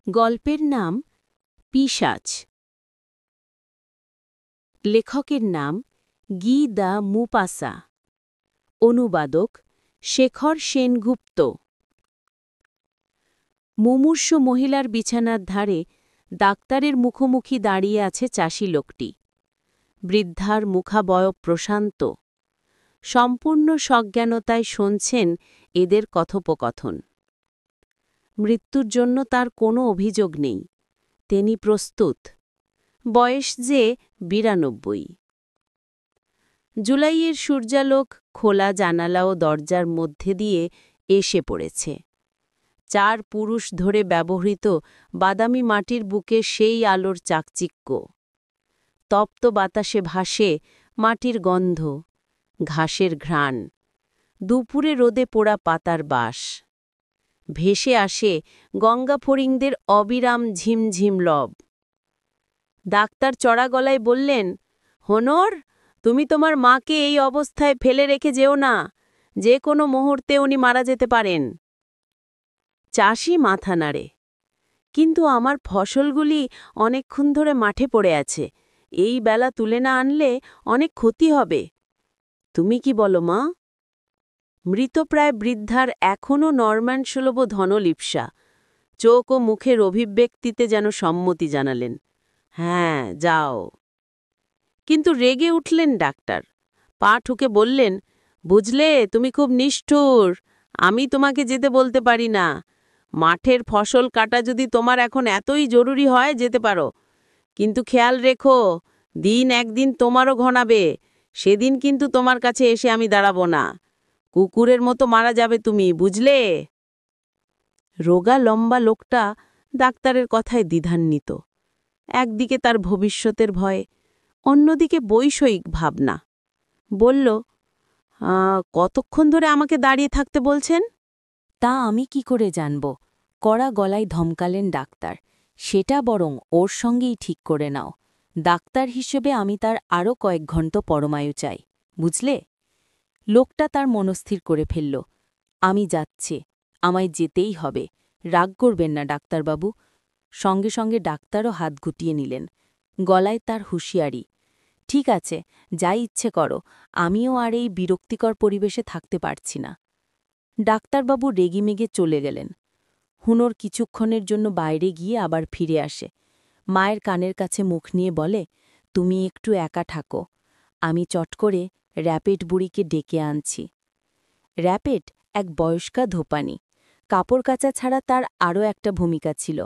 গল্পের নাম পিশাচ। লেখকের নাম গি দা মুপাসা। অনুবাদক শেখর সেনগুপ্ত। মুমূর্ষ মহিলার বিছানার ধারে ডাক্তারের মুখোমুখি দাঁড়িয়ে আছে চাষী লোকটি। বৃদ্ধার মুখাবয়ব প্রশান্ত। সম্পূর্ণ সজ্ঞানতায় শুনছেন এদের কথোপকথন। মৃত্যুর জন্য তার কোনো অভিযোগ নেই। তিনি প্রস্তুত। বয়স যে ৯২। জুলাইয়ের সূর্যালোক খোলা জানালা ও দরজার মধ্যে দিয়ে এসে পড়েছে। ৪ পুরুষ ধরে ব্যবহৃত বাদামি মাটির বুকে সেই আলোর চাকচিক্য। তপ্ত বাতাসে ভাসে মাটির গন্ধ, ঘাসের ঘ্রাণ, দুপুরে রোদে পোড়া পাতার বাস। ভেসে আসে গঙ্গা ফড়িংদের অবিরাম ঝিমঝিম লব। ডাক্তার চড়া গলায় বললেন, হোনর, তুমি তোমার মাকে এই অবস্থায় ফেলে রেখে যেও না। যে কোনো মুহূর্তে উনি মারা যেতে পারেন। চাষি মাথা নাড়ে। কিন্তু আমার ফসলগুলি অনেকক্ষণ ধরে মাঠে পড়ে আছে। এই বেলা তুলে না আনলে অনেক ক্ষতি হবে। তুমি কি বলো মা? মৃতপ্রায় বৃদ্ধার এখনও নরম্যানসুলভ ধনলিপ্সা। চোখ ও মুখের অভিব্যক্তিতে যেন সম্মতি জানালেন। হ্যাঁ, যাও। কিন্তু রেগে উঠলেন ডাক্তার। পা ঠুকে বললেন, বুঝলে, তুমি খুব নিষ্ঠুর। আমি তোমাকে যেতে বলতে পারি না। মাঠের ফসল কাটা যদি তোমার এখন এতই জরুরি হয়, যেতে পারো। কিন্তু খেয়াল রেখো, দিন একদিন তোমারও ঘনাবে। সেদিন কিন্তু তোমার কাছে এসে আমি দাঁড়াবো না। কুকুরের মতো মারা যাবে তুমি, বুঝলে? রোগা লম্বা লোকটা ডাক্তারের কথায় দ্বিধান্বিত। একদিকে তার ভবিষ্যতের ভয়, অন্যদিকে বৈষয়িক ভাবনা। বলল, কতক্ষণ ধরে আমাকে দাঁড়িয়ে থাকতে বলছেন? তা আমি কি করে জানব? কড়া গলায় ধমকালেন ডাক্তার। সেটা বরং ওর সঙ্গেই ঠিক করে নাও। ডাক্তার হিসেবে আমি তার আরও কয়েক ঘণ্টা পরমায়ু চাই, বুঝলে? লোকটা তার মনস্থির করে ফেলল। আমি যাচ্ছি, আমায় যেতেই হবে। রাগ করবেন না ডাক্তারবাবু। সঙ্গে সঙ্গে ডাক্তারও হাত গুটিয়ে নিলেন। গলায় তার হুঁশিয়ারি, ঠিক আছে, যাই ইচ্ছে করো, আমিও আর এই বিরক্তিকর পরিবেশে থাকতে পারছি না। ডাক্তারবাবু রেগিমেগে চলে গেলেন। হুনোর কিছুক্ষণের জন্য বাইরে গিয়ে আবার ফিরে আসে। মায়ের কানের কাছে মুখ নিয়ে বলে, তুমি একটু একা থাকো, আমি চট করে র্যাপেট বুড়িকে ডেকে আনছি। র্যাপেট এক বয়স্কা ধোপানি। কাপড় কাচা ছাড়া তার আরও একটা ভূমিকা ছিল।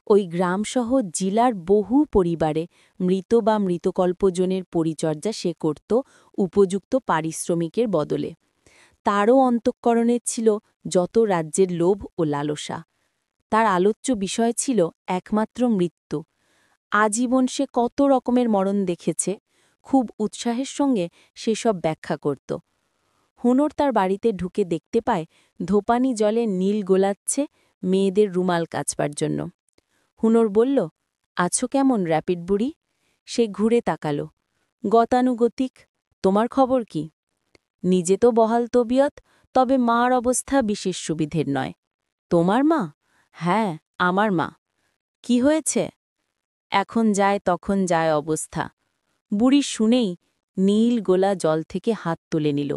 ওই গ্রামসহ জিলার বহু পরিবারে মৃত বা মৃতকল্পজনের পরিচর্যা সে করত উপযুক্ত পারিশ্রমিকের বদলে। তারও অন্তঃকরণে ছিল যত রাজ্যের লোভ ও লালসা। তার আলোচ্য বিষয় ছিল একমাত্র মৃত্যু। আজীবন সে কত রকমের মরণ দেখেছে, খুব উৎসাহের সঙ্গে সেসব ব্যাখ্যা করত। হুনোর তার বাড়িতে ঢুকে দেখতে পায় ধোপানি জলে নীল গোলাচ্ছে মেয়েদের রুমাল কাচবার জন্য। হুনোর বলল, আছো কেমন র্যাপিড বুড়ি? সে ঘুরে তাকালো। গতানুগতিক। তোমার খবর কি? নিজে তো বহাল তবিয়ত, তবে মার অবস্থা বিশেষ সুবিধের নয়। তোমার মা? হ্যাঁ, আমার মা। কি হয়েছে? এখন যায় তখন যায় অবস্থা। বুড়ি শুনেই নীল গোলা জল থেকে হাত তুলে নিল।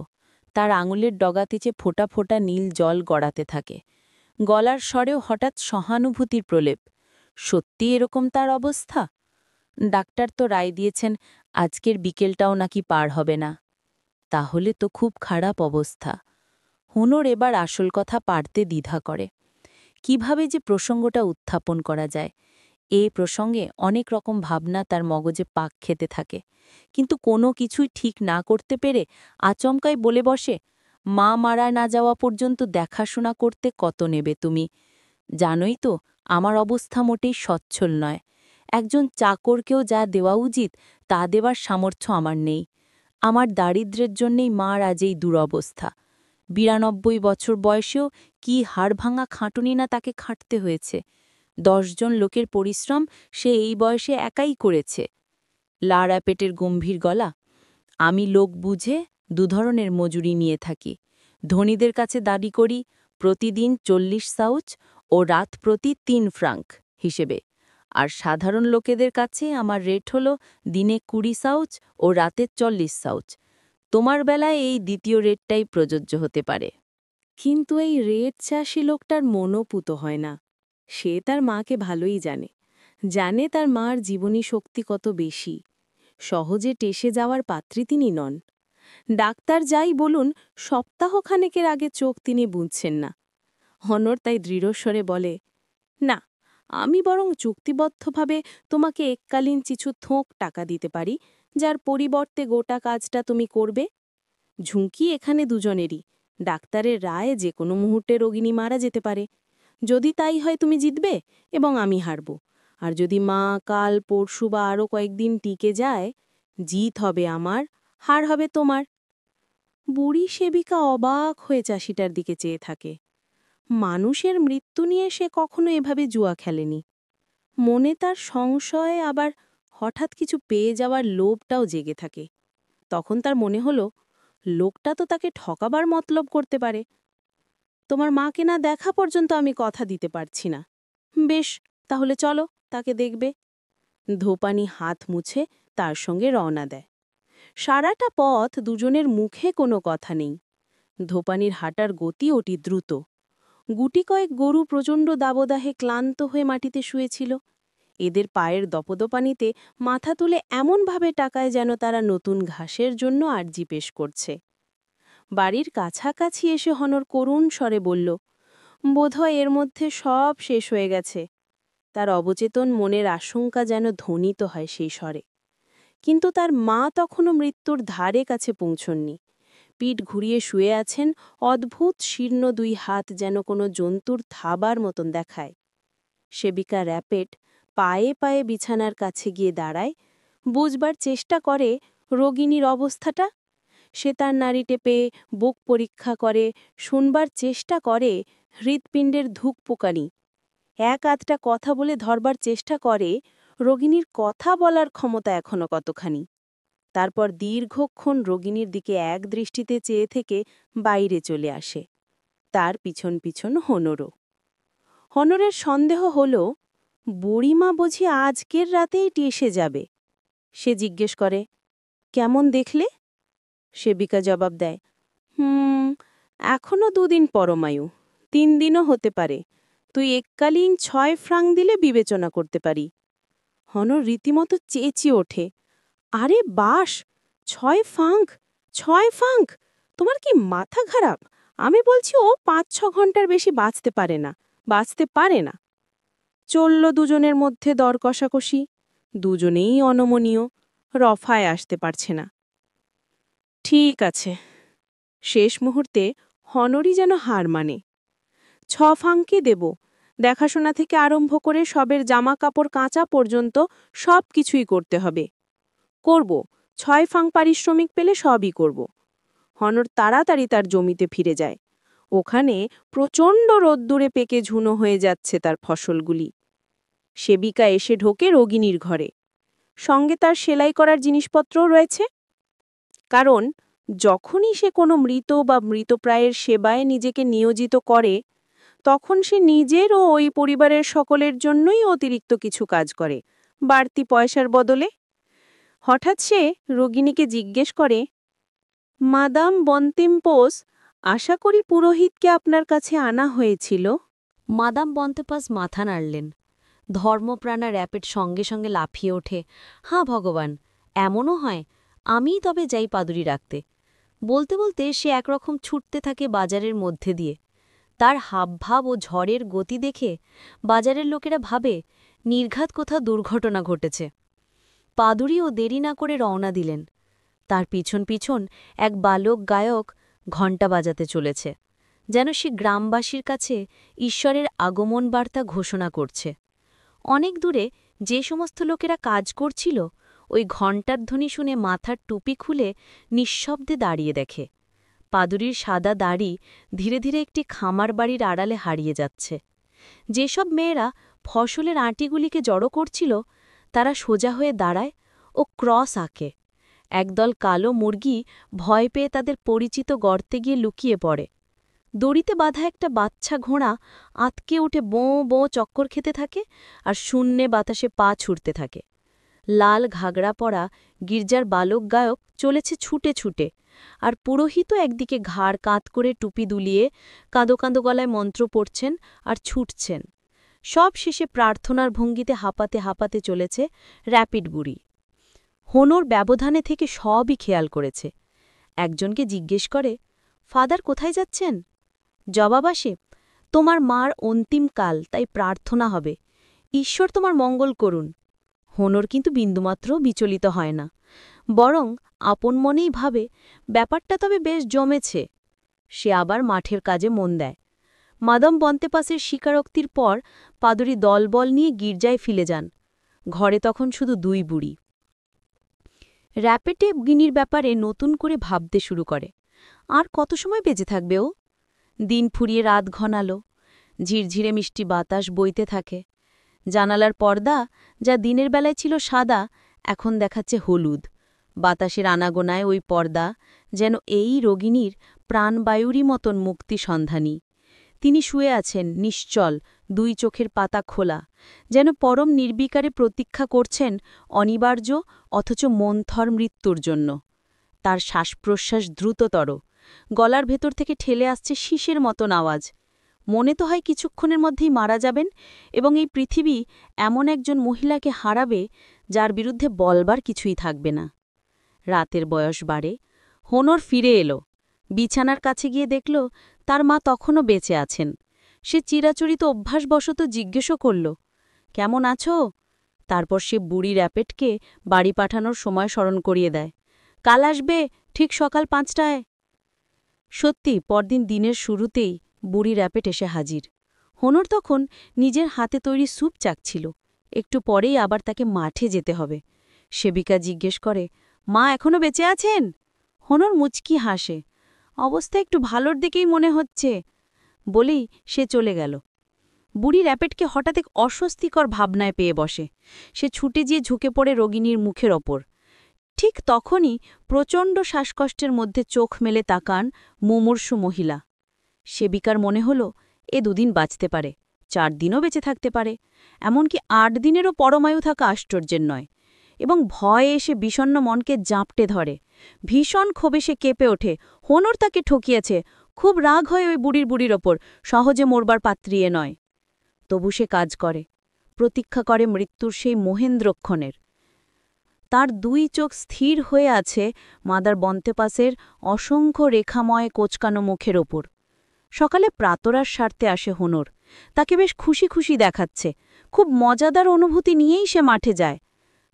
তার আঙুলের ডগাতিচে ফোঁটা ফোঁটা নীল জল গড়াতে থাকে। গলার স্বরেও হঠাৎ সহানুভূতির প্রলেপ। সত্যি এরকম তার অবস্থা? ডাক্তার তো রায় দিয়েছেন আজকের বিকেলটাও নাকি পার হবে না। তাহলে তো খুব খারাপ অবস্থা। হুনোর এবার আসল কথা পারতে দ্বিধা করে। কিভাবে যে প্রসঙ্গটা উত্থাপন করা যায়, এ প্রসঙ্গে অনেক রকম ভাবনা তার মগজে পাক খেতে থাকে। কিন্তু কোনো কিছুই ঠিক না করতে পেরে আচমকাই বলে বসে, মা মারা না যাওয়া পর্যন্ত দেখাশোনা করতে কত নেবে তুমি? জানোই তো আমার অবস্থা মোটেই সচ্ছল নয়। একজন চাকরকেও যা দেওয়া উচিত তা দেবার সামর্থ্য আমার নেই। আমার দারিদ্র্যের জন্যেই মার আজ এই দুরবস্থা। ৯২ বছর বয়সেও কি হাড়ভাঙা খাটুনি না তাকে খাটতে হয়েছে। ১০ জন লোকের পরিশ্রম সে এই বয়সে একাই করেছে। র্যাপেটের গম্ভীর গলা, আমি লোক বুঝে দুধরনের মজুরি নিয়ে থাকি। ধনীদের কাছে দাবি করি প্রতিদিন ৪০ সাউচ ও রাত প্রতি ৩ ফ্রাঙ্ক। হিসেবে, আর সাধারণ লোকেদের কাছে আমার রেট হল দিনে 20 সাউচ ও রাতে 40 সাউচ। তোমার বেলায় এই দ্বিতীয় রেটটাই প্রযোজ্য হতে পারে। কিন্তু এই রেট চাষি লোকটার মনও পুতো হয় না। সে তার মাকে ভালোই জানে, জানে তার মার জীবনী শক্তি কত বেশি। সহজে টেসে যাওয়ার পাত্রী তিনি নন। ডাক্তার যাই বলুন, সপ্তাহখানেকের আগে চোখ তিনি বুঝছেন না। হনর তাই দৃঢ়স্বরে বলে, না, আমি বরং চুক্তিবদ্ধভাবে তোমাকে এককালীন কিছু থোক টাকা দিতে পারি, যার পরিবর্তে গোটা কাজটা তুমি করবে। ঝুঁকি এখানে দুজনেরই। ডাক্তারের রায়ে যে কোনো মুহূর্তে রোগিণী মারা যেতে পারে। যদি তাই হয় তুমি জিতবে এবং আমি হারব। আর যদি মা কাল পরশু বা আরও কয়েকদিন টিকে যায়, জিত হবে আমার, হার হবে তোমার। বুড়ি সেবিকা অবাক হয়ে চাষিটার দিকে চেয়ে থাকে। মানুষের মৃত্যু নিয়ে সে কখনো এভাবে জুয়া খেলেনি। মনে তার সংশয়ে আবার হঠাৎ কিছু পেয়ে যাওয়ার লোভটাও জেগে থাকে। তখন তার মনে হলো, লোকটা তো তাকে ঠকাবার মতলব করতে পারে। তোমার মাকে না দেখা পর্যন্ত আমি কথা দিতে পারছি না। বেশ, তাহলে চলো, তাকে দেখবে। ধোপানি হাত মুছে তার সঙ্গে রওনা দেয়। সারাটা পথ দুজনের মুখে কোনো কথা নেই। ধোপানির হাঁটার গতি অতি দ্রুত। গুটি কয়েক গরু প্রচণ্ড দাবদাহে ক্লান্ত হয়ে মাটিতে শুয়েছিল। এদের পায়ের দপদপানিতে মাথা তুলে এমনভাবে টাকায় যেন তারা নতুন ঘাসের জন্য আর্জি পেশ করছে। বাড়ির কাছাকাছি এসে হনর করুণ স্বরে বলল, বোধহয় এর মধ্যে সব শেষ হয়ে গেছে। তার অবচেতন মনের আশঙ্কা যেন ধ্বনিত হয় সেই স্বরে। কিন্তু তার মা তখনও মৃত্যুর ধারে কাছে পৌঁছননি। পিঠ ঘুরিয়ে শুয়ে আছেন, অদ্ভুত শীর্ণ দুই হাত যেন কোনো জন্তুর থাবার মতন দেখায়। সেবিকা র্যাপেট পায়ে পায়ে বিছানার কাছে গিয়ে দাঁড়ায়, বুঝবার চেষ্টা করে রোগিণীর অবস্থাটা। সে তার নাড়ি টেপে বুক পরীক্ষা করে, শুনবার চেষ্টা করে হৃৎপিণ্ডের ধুকপুকানি। এক আধটা কথা বলে ধরবার চেষ্টা করে রোগিণীর কথা বলার ক্ষমতা এখনো কতখানি। তারপর দীর্ঘক্ষণ রোগিণীর দিকে এক দৃষ্টিতে চেয়ে থেকে বাইরে চলে আসে। তার পিছন পিছন হনরও। হনরের সন্দেহ হল, বুড়িমা বুঝি আজকের রাতেই এসে যাবে। সে জিজ্ঞেস করে, কেমন দেখলে? সেবিকা জবাব দেয়, এখনো 2 দিন পরমায়ু, 3 দিনও হতে পারে। তুই এককালীন 6 ফ্রাং দিলে বিবেচনা করতে পারি। হনর রীতিমতো চেঁচিয়ে ওঠে, আরে বাস, 6 ফাঙ্ক, 6 ফাঙ্ক! তোমার কি মাথা খারাপ? আমি বলছি ও 5-6 ঘন্টার বেশি বাঁচতে পারে না। চলল দুজনের মধ্যে দর কষাকষি। দুজনেই অনমনীয়, রফায় আসতে পারছে না। ঠিক আছে। শেষ মুহূর্তে হনরই যেন হার মানে। 6 ফাঙ্কই দেব। দেখাশোনা থেকে আরম্ভ করে সবের জামা কাপড় কাঁচা পর্যন্ত সব কিছুই করতে হবে। করব, 6 ফাং পারিশ্রমিক পেলে সবই করব। হনর তাড়াতাড়ি তার জমিতে ফিরে যায়। ওখানে প্রচণ্ড রোদ্দুরে পেকে ঝুনো হয়ে যাচ্ছে তার ফসলগুলি। সেবিকা এসে ঢোকে রোগিণীর ঘরে। সঙ্গে তার সেলাই করার জিনিসপত্রও রয়েছে। কারণ যখনই সে কোনো মৃত বা মৃতপ্রায়ের সেবায় নিজেকে নিয়োজিত করে, তখন সে নিজের ও ওই পরিবারের সকলের জন্যই অতিরিক্ত কিছু কাজ করে, বাড়তি পয়সার বদলে। হঠাৎ সে রোগিণীকে জিজ্ঞেস করে, মাদাম বন্তেম্পোস, আশা করি পুরোহিতকে আপনার কাছে আনা হয়েছিল? মাদাম বন্তেপাস মাথা নাড়লেন। ধর্মপ্রাণা র্যাপেট সঙ্গে সঙ্গে লাফিয়ে ওঠে, হাঁ ভগবান, এমনও হয়? আমিই তবে যাই পাদুরি রাখতে। বলতে বলতে সে একরকম ছুটতে থাকে বাজারের মধ্যে দিয়ে। তার হাবভাব ও ঝড়ের গতি দেখে বাজারের লোকেরা ভাবে নির্ঘাত কোথাও দুর্ঘটনা ঘটেছে। পাদুরিও দেরি না করে রওনা দিলেন। তার পিছন পিছন এক বালক গায়ক ঘণ্টা বাজাতে চলেছে, যেন সে গ্রামবাসীর কাছে ঈশ্বরের আগমন বার্তা ঘোষণা করছে। অনেক দূরে যে সমস্ত লোকেরা কাজ করছিল, ওই ঘণ্টার ধ্বনি শুনে মাথার টুপি খুলে নিঃশব্দে দাঁড়িয়ে দেখে পাদুরির সাদা দাড়ি ধীরে ধীরে একটি খামার বাড়ির আড়ালে হারিয়ে যাচ্ছে। যেসব মেয়েরা ফসলের আঁটিগুলিকে জড়ো করছিল, তারা সোজা হয়ে দাঁড়ায় ও ক্রস আঁকে। একদল কালো মুরগি ভয় পেয়ে তাদের পরিচিত গর্তে গিয়ে লুকিয়ে পড়ে। দড়িতে বাঁধা একটা বাচ্চা ঘোড়া আঁতকে উঠে বোঁ বোঁ চক্কর খেতে থাকে আর শূন্যে বাতাসে পা ছুটতে থাকে। লাল ঘাগড়া পরা গির্জার বালক গায়ক চলেছে ছুটে ছুটে, আর পুরোহিতও একদিকে ঘাড় কাত করে টুপি দুলিয়ে কাঁদো কাঁদো গলায় মন্ত্র পড়ছেন আর ছুটছেন। সব শেষে প্রার্থনার ভঙ্গিতে হাঁপাতে হাঁপাতে চলেছে র্যাপিড বুড়ি। হোনোর ব্যবধানে থেকে সবই খেয়াল করেছে। একজনকে জিজ্ঞেস করে, ফাদার কোথায় যাচ্ছেন? জবাব আসে, তোমার মার অন্তিম কাল, তাই প্রার্থনা হবে, ঈশ্বর তোমার মঙ্গল করুন। হোনোর কিন্তু বিন্দুমাত্র বিচলিত হয় না, বরং আপন মনেই ভাবে, ব্যাপারটা তবে বেশ জমেছে। সে আবার মাঠের কাজে মন দেয়। মাদাম বন্তেপাসের স্বীকারোক্তির পর পাদরি দলবল নিয়ে গির্জায় ফিরে যান। ঘরে তখন শুধু দুই বুড়ি। র্যাপেটে গিনির ব্যাপারে নতুন করে ভাবতে শুরু করে। আর কত সময় বেঁচে থাকবে ও? দিন ফুরিয়ে রাত ঘনালো, ঝিরঝিরে মিষ্টি বাতাস বইতে থাকে। জানালার পর্দা, যা দিনের বেলায় ছিল সাদা, এখন দেখাচ্ছে হলুদ। বাতাসের আনাগোনায় ওই পর্দা যেন এই রোগিণীর প্রাণবায়ুরই মতন মুক্তি সন্ধানী। তিনি শুয়ে আছেন নিশ্চল, দুই চোখের পাতা খোলা, যেন পরম নির্বিকারে প্রতীক্ষা করছেন অনিবার্য অথচ মন্থর মৃত্যুর জন্য। তার শ্বাসপ্রশ্বাস দ্রুততর, গলার ভেতর থেকে ঠেলে আসছে শীষের মতন আওয়াজ। মনে তো হয় কিছুক্ষণের মধ্যেই মারা যাবেন, এবং এই পৃথিবী এমন একজন মহিলাকে হারাবে যার বিরুদ্ধে বলবার কিছুই থাকবে না। রাতের বয়স বাড়ে। হোনোর ফিরে এলো। বিছানার কাছে গিয়ে দেখল তার মা তখনও বেঁচে আছেন। সে চিরাচরিত অভ্যাসবশত জিজ্ঞেসও করল, কেমন আছো? তারপর সে বুড়ি র্যাপেটকে বাড়ি পাঠানোর সময় স্মরণ করিয়ে দেয়। কাল আসবে, ঠিক সকাল 5টায়। সত্যি পরদিন দিনের শুরুতেই বুড়ি র্যাপেট এসে হাজির। হোনোর তখন নিজের হাতে তৈরি স্যুপ চাকছিল। একটু পরেই আবার তাকে মাঠে যেতে হবে। সেবিকা জিজ্ঞেস করে, মা এখনো বেঁচে আছেন? হোনোর মুচকি হাসে, অবস্থা একটু ভালোর দিকেই মনে হচ্ছে, বলেই সে চলে গেল। বুড়ি র্যাপেটকে হঠাৎ এক অস্বস্তিকর ভাবনায় পেয়ে বসে। সে ছুটে গিয়ে ঝুঁকে পড়ে রোগিণীর মুখের ওপর। ঠিক তখনই প্রচণ্ড শ্বাসকষ্টের মধ্যে চোখ মেলে তাকান মুমূর্ষু মহিলা। সেবিকার মনে হল, এ 2 দিন বাঁচতে পারে, 4 দিনও বেঁচে থাকতে পারে, এমনকি 8 দিনেরও পরমায়ু থাকা আশ্চর্যের নয়। এবং ভয়ে এসে বিষণ্ণ মনকে জাপটে ধরে। ভীষণ ক্ষোভে সে কেঁপে ওঠে। হোনোর তাকে ঠকিয়েছে। খুব রাগ হয় ওই বুড়ির ওপর, সহজে মরবার পাত্রী এ নয়। তবু সে কাজ করে, প্রতীক্ষা করে মৃত্যুর সেই মহেন্দ্রক্ষণের। তার 2 চোখ স্থির হয়ে আছে মাদার বন্তেপাসের অসংখ্য রেখাময় কোচকানো মুখের ওপর। সকালে প্রাতরার স্বার্থে আসে হোনোর। তাকে বেশ খুশি খুশি দেখাচ্ছে। খুব মজাদার অনুভূতি নিয়েই সে মাঠে যায়,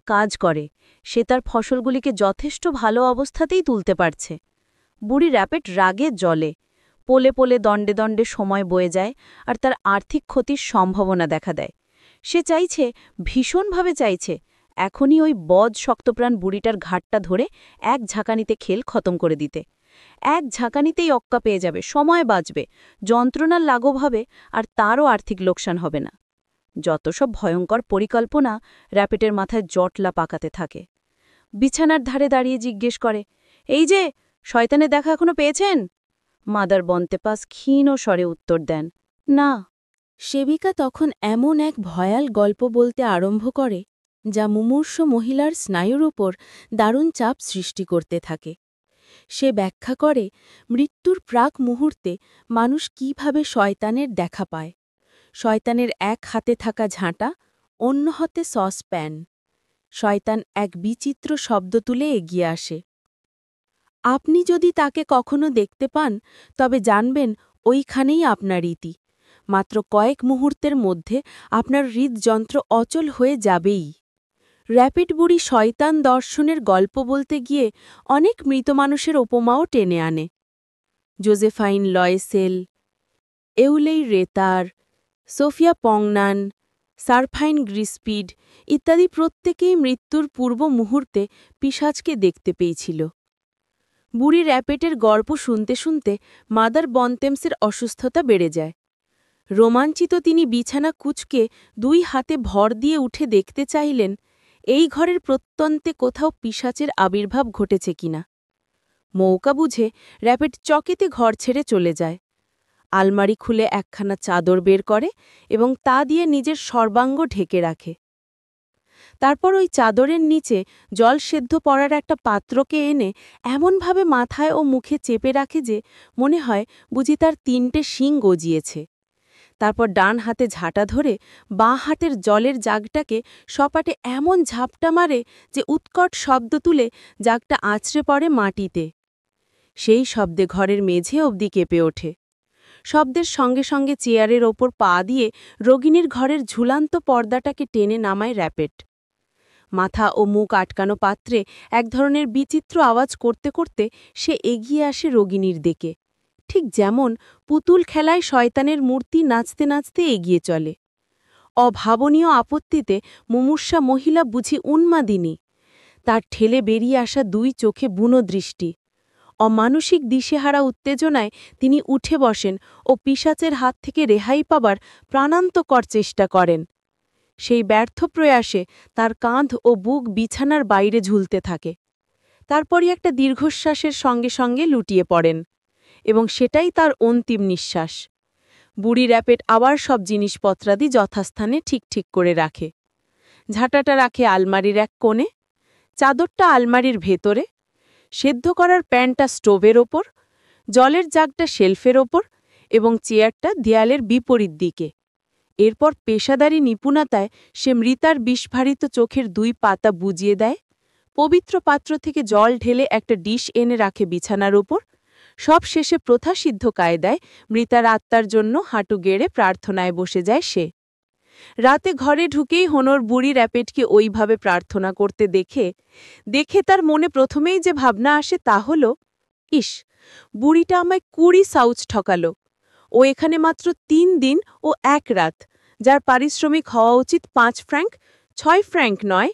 কাজ করে। সে তার ফসলগুলিকে যথেষ্ট ভালো অবস্থাতেই তুলতে পারছে। বুড়ি র্যাপেট রাগে জ্বলে। পোলে পোলে দণ্ডে দণ্ডে সময় বয়ে যায়, আর তার আর্থিক ক্ষতির সম্ভাবনা দেখা দেয়। সে চাইছে, ভীষণভাবে চাইছে, এখনই ওই বদ শক্তপ্রাণ বুড়িটার ঘাটটা ধরে এক ঝাঁকানিতে খেল খতম করে দিতে। এক ঝাঁকানিতেই অক্কা পেয়ে যাবে, সময় বাঁচবে, যন্ত্রণার লাঘব হবে, আর তারও আর্থিক লোকসান হবে না। যত সব ভয়ঙ্কর পরিকল্পনা র্যাপেটের মাথায় জটলা পাকাতে থাকে। বিছানার ধারে দাঁড়িয়ে জিজ্ঞেস করে, এই যে, শয়তানের দেখা এখনো পেয়েছেন? মাদার বন্তেপাস ক্ষীণ স্বরে উত্তর দেন, না। সেবিকা তখন এমন এক ভয়াল গল্প বলতে আরম্ভ করে, যা মুমূর্ষ মহিলার স্নায়ুর উপর দারুণ চাপ সৃষ্টি করতে থাকে। সে ব্যাখ্যা করে মৃত্যুর প্রাক মুহূর্তে মানুষ কিভাবে শয়তানের দেখা পায়। শয়তানের এক হাতে থাকা ঝাঁটা, অন্য হাতে সসপ্যান। শয়তান এক বিচিত্র শব্দ তুলে এগিয়ে আসে। আপনি যদি তাকে কখনো দেখতে পান, তবে জানবেন ওইখানেই আপনার ইতি। মাত্র কয়েক মুহূর্তের মধ্যে আপনার হৃদযন্ত্র অচল হয়ে যাবেই। র্যাপিড বুড়ি শয়তান দর্শনের গল্প বলতে গিয়ে অনেক মৃত মানুষের উপমাও টেনে আনে। জোজেফাইন লয়েসেল, এউলেই রেতার, সোফিয়া পংনান, সারফাইন গ্রিসপিড ইত্যাদি প্রত্যেকেই মৃত্যুর পূর্ব মুহূর্তে পিশাচকে দেখতে পেয়েছিল। বুড়ি র্যাপেটের গল্প শুনতে শুনতে মাদার বন্তেমসের অসুস্থতা বেড়ে যায়। রোমাঞ্চিত তিনি বিছানা কুঁচকে 2 হাতে ভর দিয়ে উঠে দেখতে চাইলেন এই ঘরের প্রত্যন্তে কোথাও পিশাচের আবির্ভাব ঘটেছে কিনা। মৌকা বুঝে র্যাপেট চকেতে ঘর ছেড়ে চলে যায়। আলমারি খুলে একখানা চাদর বের করে এবং তা দিয়ে নিজের সর্বাঙ্গ ঢেকে রাখে। তারপর ওই চাদরের নিচে জল সেদ্ধ পড়ার একটা পাত্রকে এনে এমনভাবে মাথায় ও মুখে চেপে রাখে যে মনে হয় বুঝি তার ৩টে শিং গজিয়েছে। তারপর ডান হাতে ঝাঁটা ধরে বাঁ হাতের জলের জাগটাকে সপাটে এমন ঝাপটা মারে যে উৎকট শব্দ তুলে জাগটা আছড়ে পড়ে মাটিতে। সেই শব্দে ঘরের মেঝে অবধি কেঁপে ওঠে। শব্দের সঙ্গে সঙ্গে চেয়ারের ওপর পা দিয়ে রোগিণীর ঘরের ঝুলান্ত পর্দাটাকে টেনে নামায় র্যাপেট। মাথা ও মুখ আটকানো পাত্রে এক ধরনের বিচিত্র আওয়াজ করতে করতে সে এগিয়ে আসে রোগিণীর দিকে, ঠিক যেমন পুতুল খেলায় শয়তানের মূর্তি নাচতে নাচতে এগিয়ে চলে। অভাবনীয় আপত্তিতে মুমূর্ষা মহিলা বুঝি উন্মাদিনী। তার ঠেলে বেরিয়ে আসা ২ চোখে বুনো দৃষ্টি। অমানসিক দিশেহারা উত্তেজনায় তিনি উঠে বসেন ও পিশাচের হাত থেকে রেহাই পাবার প্রাণান্তকর চেষ্টা করেন। সেই ব্যর্থ প্রয়াসে তার কাঁধ ও বুক বিছানার বাইরে ঝুলতে থাকে। তারপরই একটা দীর্ঘশ্বাসের সঙ্গে সঙ্গে লুটিয়ে পড়েন, এবং সেটাই তার অন্তিম নিঃশ্বাস। বুড়ি র্যাপেট আবার সব জিনিসপত্রাদি যথাস্থানে ঠিক ঠিক করে রাখে। ঝাঁটাটা রাখে আলমারির এক কোণে, চাদরটা আলমারির ভেতরে, সেদ্ধ করার প্যানটা স্টোভের ওপর, জলের জাগটা শেলফের ওপর এবং চেয়ারটা দেয়ালের বিপরীত দিকে। এরপর পেশাদারি নিপুণতায় সে মৃতার বিষভারিত চোখের ২ পাতা বুজিয়ে দেয়, পবিত্র পাত্র থেকে জল ঢেলে একটা ডিশ এনে রাখে বিছানার উপর। সব শেষে প্রথাসিদ্ধ কায়দায় মৃতার আত্মার জন্য হাঁটু গেড়ে প্রার্থনায় বসে যায় সে। রাতে ঘরে ঢুকেই হনর বুড়ি র্যাপেটকে ওইভাবে প্রার্থনা করতে দেখে তার মনে প্রথমেই যে ভাবনা আসে তা হল, ইস, বুড়িটা আমায় ২০ সাউচ ঠকালো। ও এখানে মাত্র ৩ দিন ও ১ রাত, যার পারিশ্রমিক হওয়া উচিত ৫ ফ্র্যাঙ্ক, ৬ ফ্র্যাঙ্ক নয়।